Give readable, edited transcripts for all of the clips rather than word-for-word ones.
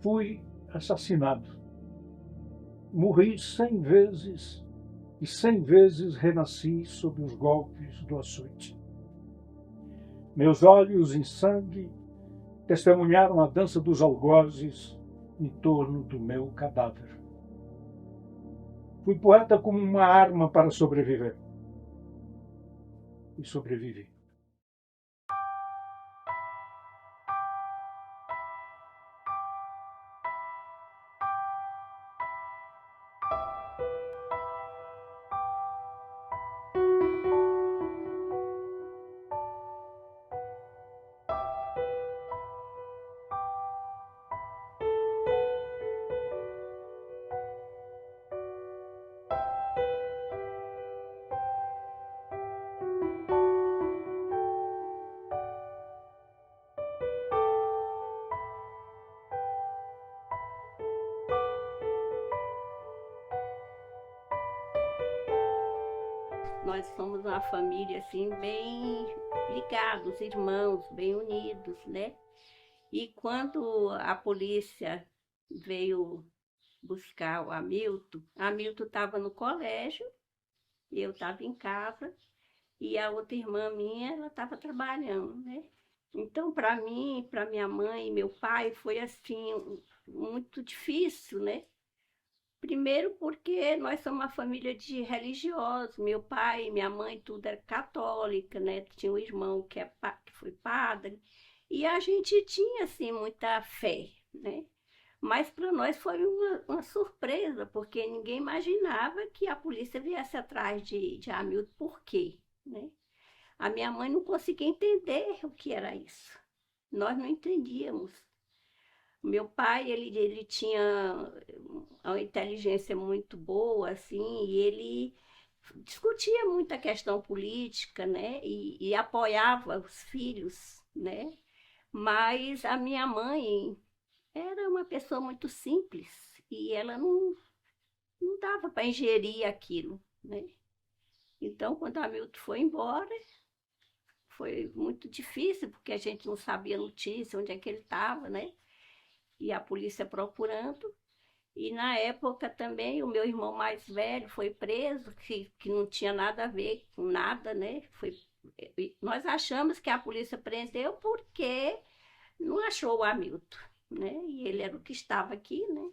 fui assassinado. Morri 100 vezes e 100 vezes renasci sob os golpes do açoite. Meus olhos em sangue testemunharam a dança dos algozes em torno do meu cadáver. Fui poeta como uma arma para sobreviver. E sobrevivi. Nós somos uma família assim bem ligados, irmãos, bem unidos, né? E quando a polícia veio buscar o Hamilton estava no colégio, eu estava em casa e a outra irmã minha, ela estava trabalhando, né? Então, para mim, para minha mãe e meu pai, foi assim muito difícil, né? Primeiro porque nós somos uma família de religiosos. Meu pai e minha mãe, tudo era católica, né? Tinha um irmão que foi padre. E a gente tinha, assim, muita fé, né? Mas para nós foi uma surpresa, porque ninguém imaginava que a polícia viesse atrás de Hamilton. Por quê, né? A minha mãe não conseguia entender o que era isso. Nós não entendíamos. Meu pai, ele tinha uma inteligência muito boa, assim, e ele discutia muito a questão política, né, e apoiava os filhos, né, mas a minha mãe era uma pessoa muito simples e ela não dava para ingerir aquilo, né. Então, quando a Hamilton foi embora, foi muito difícil, porque a gente não sabia notícia, onde é que ele estava, né, e a polícia procurando. E na época também o meu irmão mais velho foi preso, que não tinha nada a ver com nada, né? Nós achamos que a polícia prendeu porque não achou o Hamilton, né? E ele era o que estava aqui, né?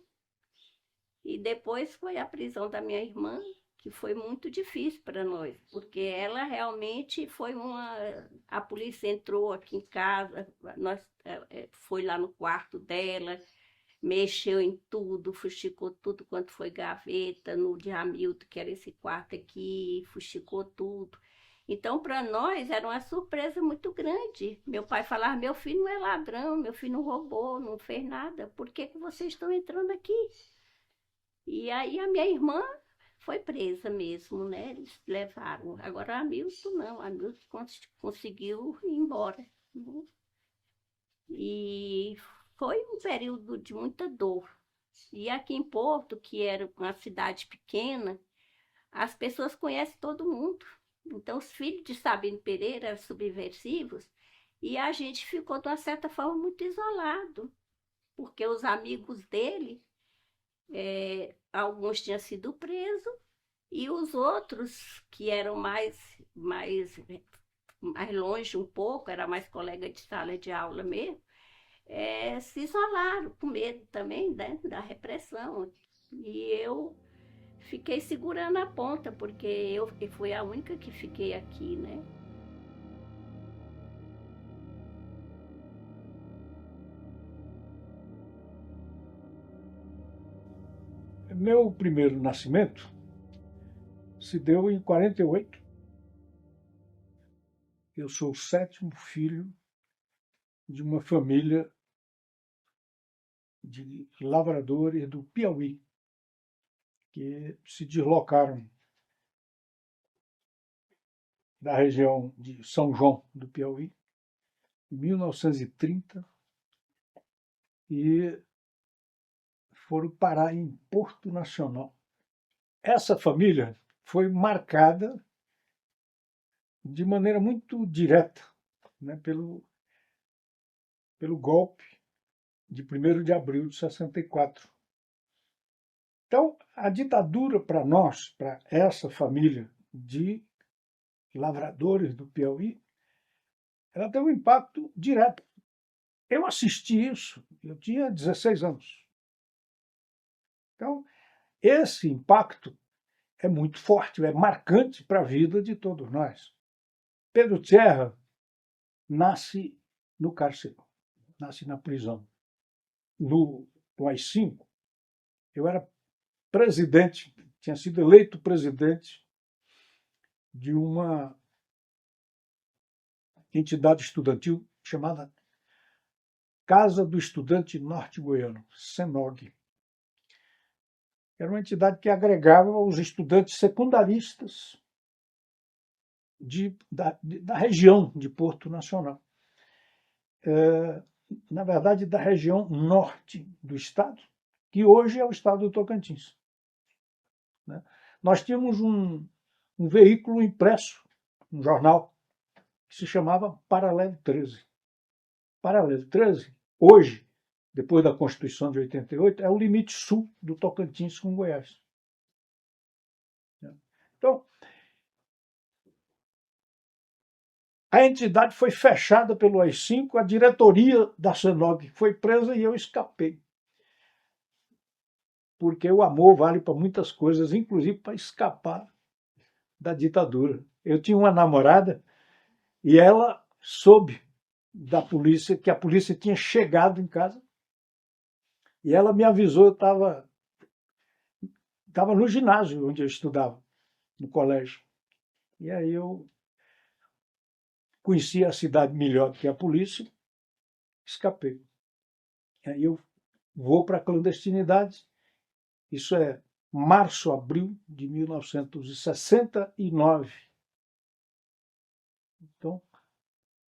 E depois foi a prisão da minha irmã, que foi muito difícil para nós, porque ela realmente foi uma. A polícia entrou aqui em casa, nós foi lá no quarto dela, mexeu em tudo, fuxicou tudo quanto foi gaveta, no de Hamilton, que era esse quarto aqui, fuxicou tudo. Então, para nós, era uma surpresa muito grande. Meu pai falava: meu filho não é ladrão, meu filho não roubou, não fez nada, por que, que vocês estão entrando aqui? E aí a minha irmã foi presa mesmo, né? Eles levaram. Agora a Hamilton não, a Hamilton conseguiu ir embora, né? E foi um período de muita dor. E aqui em Porto, que era uma cidade pequena, as pessoas conhecem todo mundo. Então, os filhos de Sabino Pereira eram subversivos e a gente ficou, de uma certa forma, muito isolado, porque os amigos dele, alguns tinham sido presos e os outros, que eram mais longe um pouco, era mais colega de sala de aula mesmo, se isolaram com medo também, né, da repressão. E eu fiquei segurando a ponta, porque eu fui a única que fiquei aqui, né? Meu primeiro nascimento se deu em 48. Eu sou o sétimo filho de uma família de lavradores do Piauí, que se deslocaram da região de São João do Piauí em 1930 e foram parar em Porto Nacional. Essa família foi marcada de maneira muito direta, né, pelo golpe de 1º de abril de 64. Então, a ditadura para nós, para essa família de lavradores do Piauí, ela teve um impacto direto. Eu assisti isso, eu tinha 16 anos. Então, esse impacto é muito forte, é marcante para a vida de todos nós. Pedro Serra nasce no cárcere, nasce na prisão. No AI-5, eu era presidente, tinha sido eleito presidente de uma entidade estudantil chamada Casa do Estudante Norte-Goiano, CENOG. Era uma entidade que agregava os estudantes secundaristas da região de Porto Nacional. Na verdade, da região norte do estado, que hoje é o estado do Tocantins. Nós tínhamos um veículo impresso, um jornal, que se chamava Paralelo 13. Paralelo 13, hoje, depois da Constituição de 88, é o limite sul do Tocantins com Goiás. Então, a entidade foi fechada pelo AI-5, a diretoria da CENOG foi presa e eu escapei. Porque o amor vale para muitas coisas, inclusive para escapar da ditadura. Eu tinha uma namorada e ela soube da polícia, que a polícia tinha chegado em casa, e ela me avisou, eu estava no ginásio onde eu estudava, no colégio. E aí eu conheci a cidade melhor do que a polícia, escapei. E aí eu vou para a clandestinidade, isso é março, abril de 1969. Então,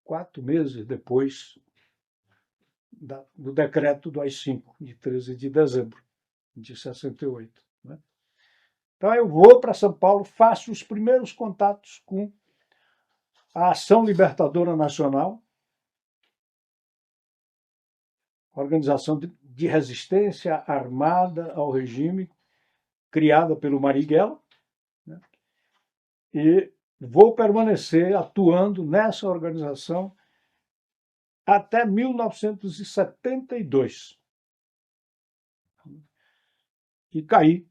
4 meses depois do decreto do AI-5, de 13 de dezembro de 68. Né? Então, eu vou para São Paulo, faço os primeiros contatos com a Ação Libertadora Nacional, organização de resistência armada ao regime, criada pelo Marighella, né? E vou permanecer atuando nessa organização até 1972. E caí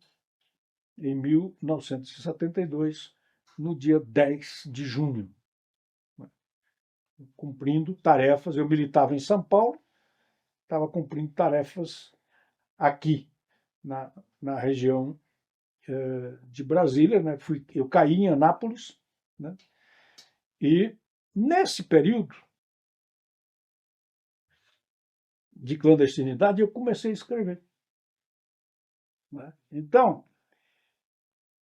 em 1972, no dia 10 de junho, cumprindo tarefas. Eu militava em São Paulo, estava cumprindo tarefas aqui, na região de Brasília, né? Eu caí em Anápolis, né? E nesse período de clandestinidade eu comecei a escrever. Né? Então,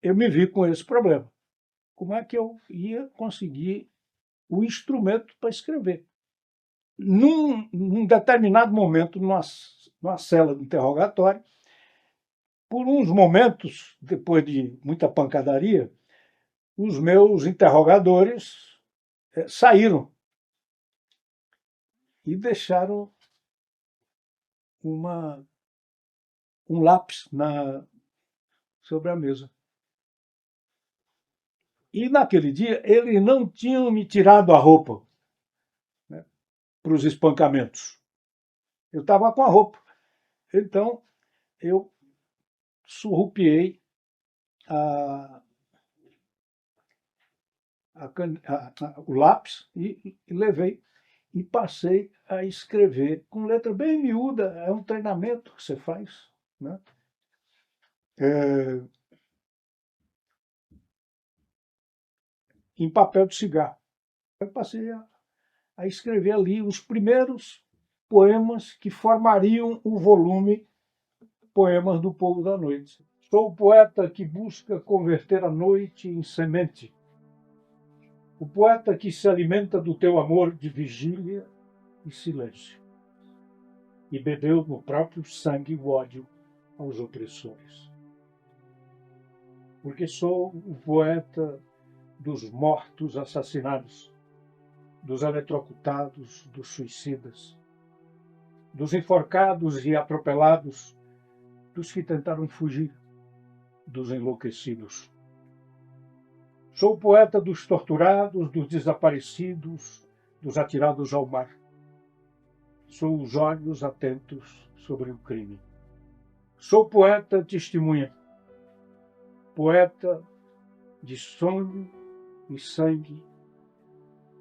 eu me vi com esse problema. Como é que eu ia conseguir o instrumento para escrever? Num determinado momento, numa cela de interrogatório, por uns momentos, depois de muita pancadaria, os meus interrogadores saíram e deixaram um lápis sobre a mesa. E naquele dia eles não tinham me tirado a roupa, né, para os espancamentos. Eu estava com a roupa. Então eu surrupiei o lápis e levei e passei a escrever com letra bem miúda. É um treinamento que você faz, né? Em papel de cigarro. Eu passei a escrever ali os primeiros poemas que formariam o volume Poemas do Povo da Noite. Sou o poeta que busca converter a noite em semente. O poeta que se alimenta do teu amor de vigília e silêncio. E bebeu no próprio sangue o ódio aos opressores. Porque sou o poeta dos mortos assassinados, dos eletrocutados, dos suicidas. dos enforcados e atropelados, dos que tentaram fugir, dos enlouquecidos. Sou o poeta dos torturados, dos desaparecidos, dos atirados ao mar. Sou os olhos atentos sobre o crime. Sou poeta testemunha, poeta de sonho e sangue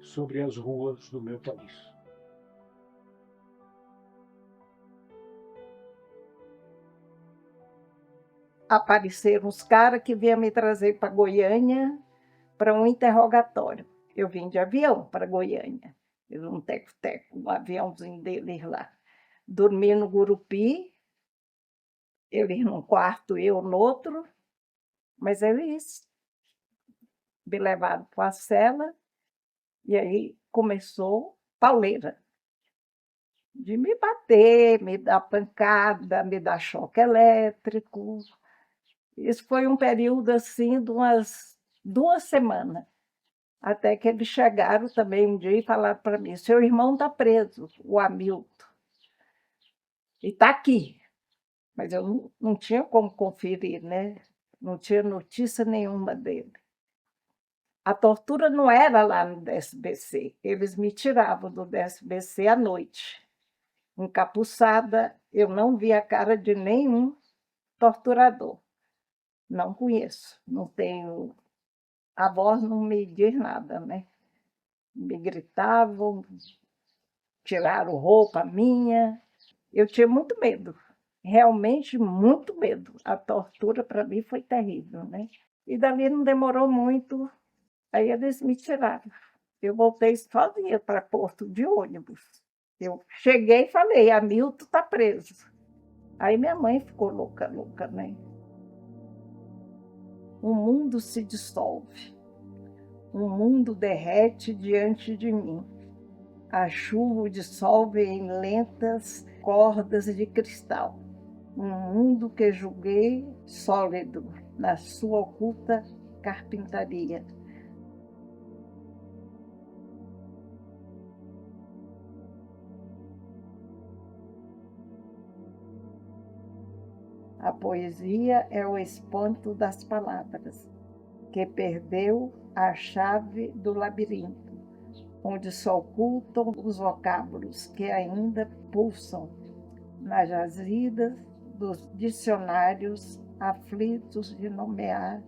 sobre as ruas do meu país. Apareceram os caras que vinham me trazer para Goiânia para um interrogatório. Eu vim de avião para Goiânia, um teco-teco, um aviãozinho deles lá. Dormi no Gurupi, eles num quarto, eu no outro, mas eles me levaram para a cela e aí começou pauleira. De me bater, me dar pancada, me dar choque elétrico. Isso foi um período assim de umas 2 semanas. Até que eles chegaram também um dia e falaram para mim: seu irmão está preso, o Hamilton. E está aqui. Mas eu não tinha como conferir, né? Não tinha notícia nenhuma dele. A tortura não era lá no DSBC. Eles me tiravam do DSBC à noite. Encapuçada, eu não vi a cara de nenhum torturador. Não conheço, não tenho. A voz não me diz nada, né? Me gritavam, tiraram roupa minha. Eu tinha muito medo, realmente muito medo. A tortura para mim foi terrível, né? E dali não demorou muito, aí eles me tiraram. Eu voltei sozinha para Porto de ônibus. Eu cheguei e falei: Hamilton está preso. Aí minha mãe ficou louca, né? O mundo se dissolve. O mundo derrete diante de mim. A chuva o dissolve em lentas cordas de cristal. Um mundo que julguei sólido na sua oculta carpintaria. A poesia é o espanto das palavras, que perdeu a chave do labirinto, onde se ocultam os vocábulos que ainda pulsam nas jazidas dos dicionários aflitos de nomear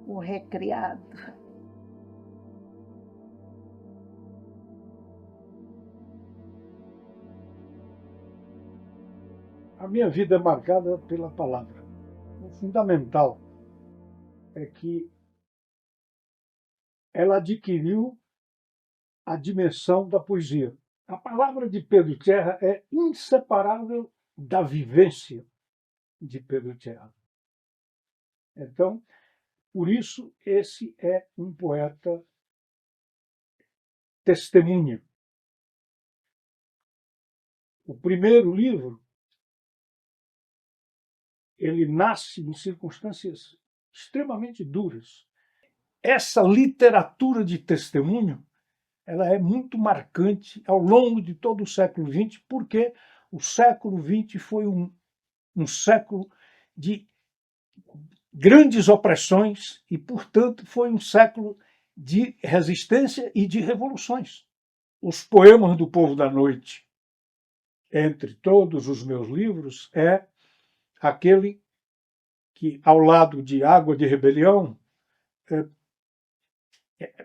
o recriado. A minha vida é marcada pela palavra. O fundamental é que ela adquiriu a dimensão da poesia. A palavra de Pedro Tierra é inseparável da vivência de Pedro Tierra. Então, por isso, esse é um poeta testemunha. O primeiro livro, ele nasce em circunstâncias extremamente duras. Essa literatura de testemunho, ela é muito marcante ao longo de todo o século XX, porque o século XX foi um século de grandes opressões e, portanto, foi um século de resistência e de revoluções. Os poemas do Povo da Noite, entre todos os meus livros, é aquele que, ao lado de Água de Rebelião,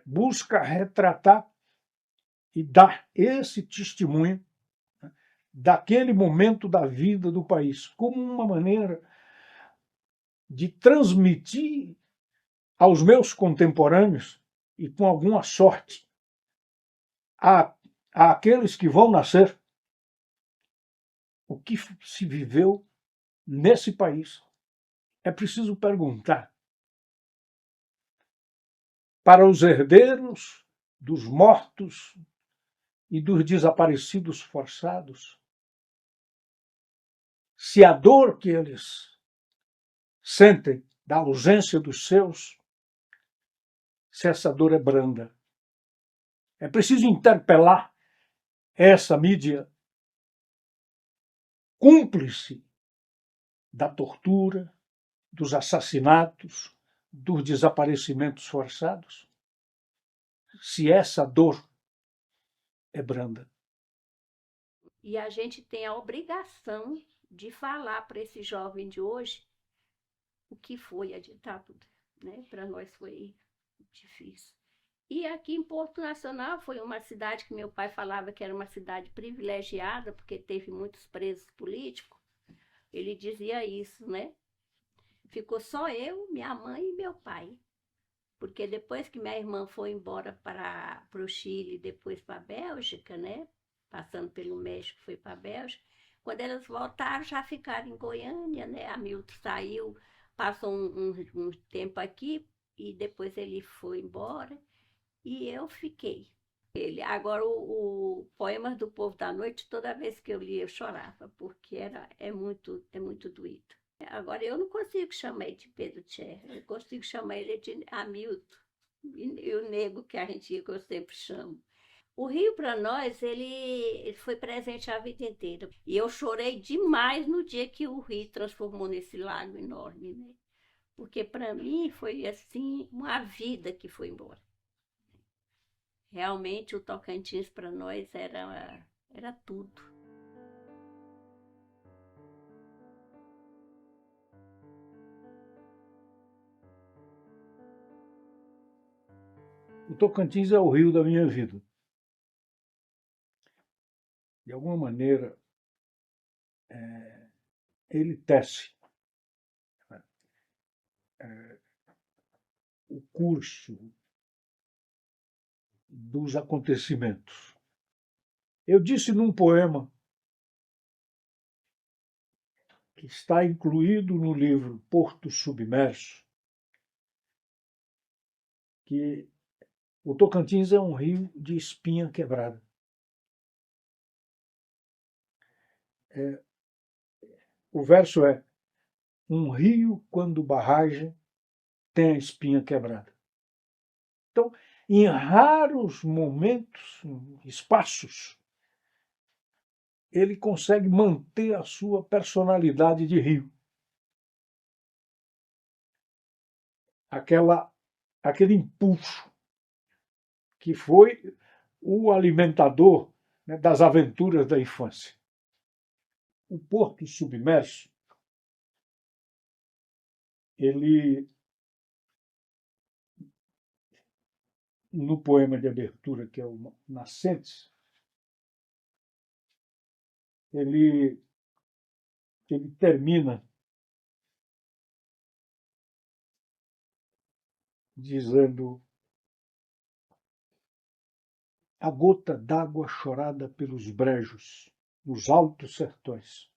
busca retratar e dar esse testemunho daquele momento da vida do país, como uma maneira de transmitir aos meus contemporâneos, e com alguma sorte, àqueles que vão nascer, o que se viveu nesse país. É preciso perguntar para os herdeiros dos mortos e dos desaparecidos forçados se a dor que eles sentem da ausência dos seus, se essa dor é branda. É preciso interpelar essa mídia cúmplice da tortura, dos assassinatos, dos desaparecimentos forçados? Se essa dor é branda. E a gente tem a obrigação de falar para esse jovem de hoje o que foi a ditadura, né? Para nós foi difícil. E aqui em Porto Nacional foi uma cidade que meu pai falava que era uma cidade privilegiada, porque teve muitos presos políticos. Ele dizia isso, né? Ficou só eu, minha mãe e meu pai. Porque depois que minha irmã foi embora para o Chile, depois para a Bélgica, né? Passando pelo México, foi para a Bélgica. Quando elas voltaram, já ficaram em Goiânia, né? A Milton saiu, passou um tempo aqui e depois ele foi embora e eu fiquei. Agora, o Poemas do Povo da Noite, toda vez que eu lia, eu chorava, porque é muito doído. Agora, eu não consigo chamar ele de Pedro Tcherra, eu consigo chamar ele de Hamilton, e o nego que eu sempre chamo. O Rio, para nós, ele foi presente a vida inteira. E eu chorei demais no dia que o Rio transformou nesse lago enorme, né? Porque para mim foi assim, uma vida que foi embora. Realmente o Tocantins para nós era tudo. O Tocantins é o rio da minha vida. De alguma maneira, ele tece o curso dos acontecimentos. Eu disse num poema que está incluído no livro Porto Submerso que o Tocantins é um rio de espinha quebrada. O verso é: um rio, quando barragem, tem a espinha quebrada. Então, em raros momentos, espaços, ele consegue manter a sua personalidade de rio. Aquele impulso que foi o alimentador, né, das aventuras da infância. O Porto Submerso, ele, no poema de abertura, que é o Nascentes, ele termina dizendo: a gota d'água chorada pelos brejos, nos altos sertões,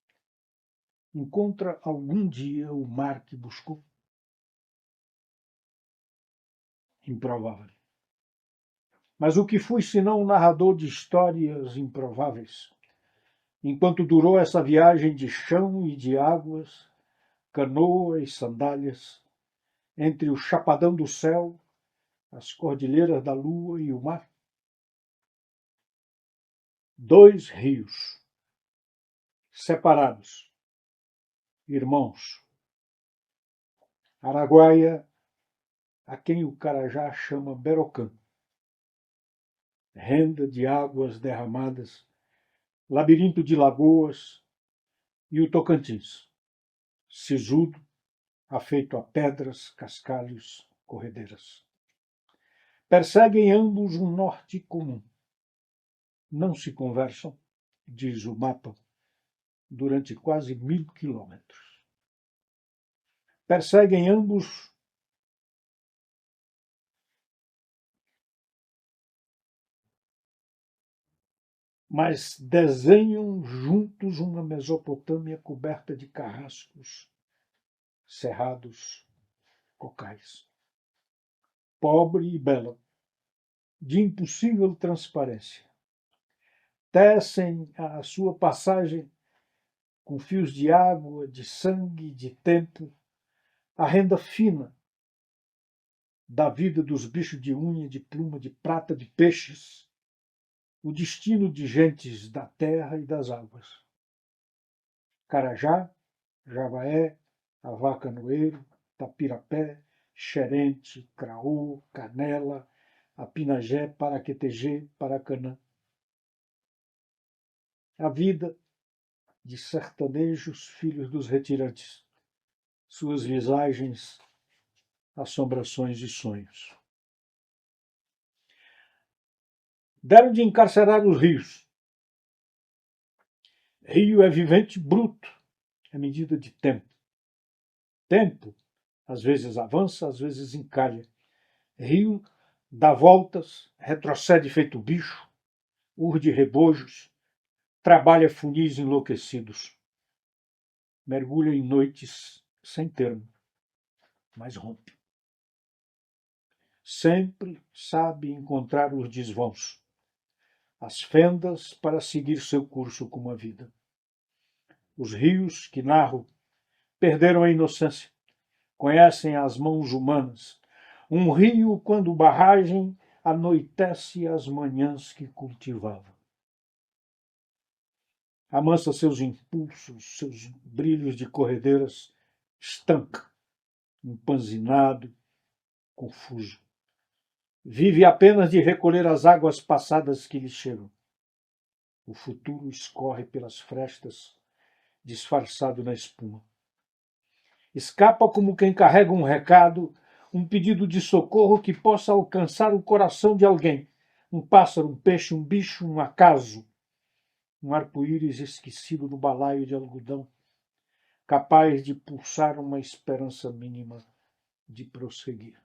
encontra algum dia o mar que buscou? Improvável. Mas o que fui senão um narrador de histórias improváveis? Enquanto durou essa viagem de chão e de águas, canoa e sandálias, entre o chapadão do céu, as cordilheiras da lua e o mar? Dois rios, separados, irmãos. Araguaia, a quem o Carajá chama Berocã, renda de águas derramadas, labirinto de lagoas, e o Tocantins, sisudo, afeito a pedras, cascalhos, corredeiras. Perseguem ambos um norte comum. Não se conversam, diz o mapa, durante quase 1000 quilômetros. Perseguem ambos mas desenham juntos uma Mesopotâmia coberta de carrascos, cerrados, cocais. Pobre e bela, de impossível transparência. Tecem a sua passagem com fios de água, de sangue, de tempo, a renda fina da vida dos bichos de unha, de pluma, de prata, de peixes, o destino de gentes da terra e das águas. Carajá, Javaé, Avacanoeiro, Tapirapé, Xerente, Craú, Canela, Apinagé, Paraquetegê, Paracanã. A vida de sertanejos filhos dos retirantes, suas visagens, assombrações e sonhos. Deram de encarcerar os rios. Rio é vivente bruto, é medida de tempo. Tempo, às vezes avança, às vezes encalha. Rio dá voltas, retrocede feito bicho, urde rebojos, trabalha funis enlouquecidos. Mergulha em noites sem termo, mas rompe. Sempre sabe encontrar os desvãos, as fendas para seguir seu curso como a vida. Os rios que narro perderam a inocência, conhecem as mãos humanas. Um rio, quando barragem, anoitece as manhãs que cultivava. Amansa seus impulsos, seus brilhos de corredeiras, estanca, empanzinado, confuso. Vive apenas de recolher as águas passadas que lhe chegam. O futuro escorre pelas frestas, disfarçado na espuma. Escapa como quem carrega um recado, um pedido de socorro que possa alcançar o coração de alguém. Um pássaro, um peixe, um bicho, um acaso. Um arco-íris esquecido no balaio de algodão, capaz de pulsar uma esperança mínima de prosseguir.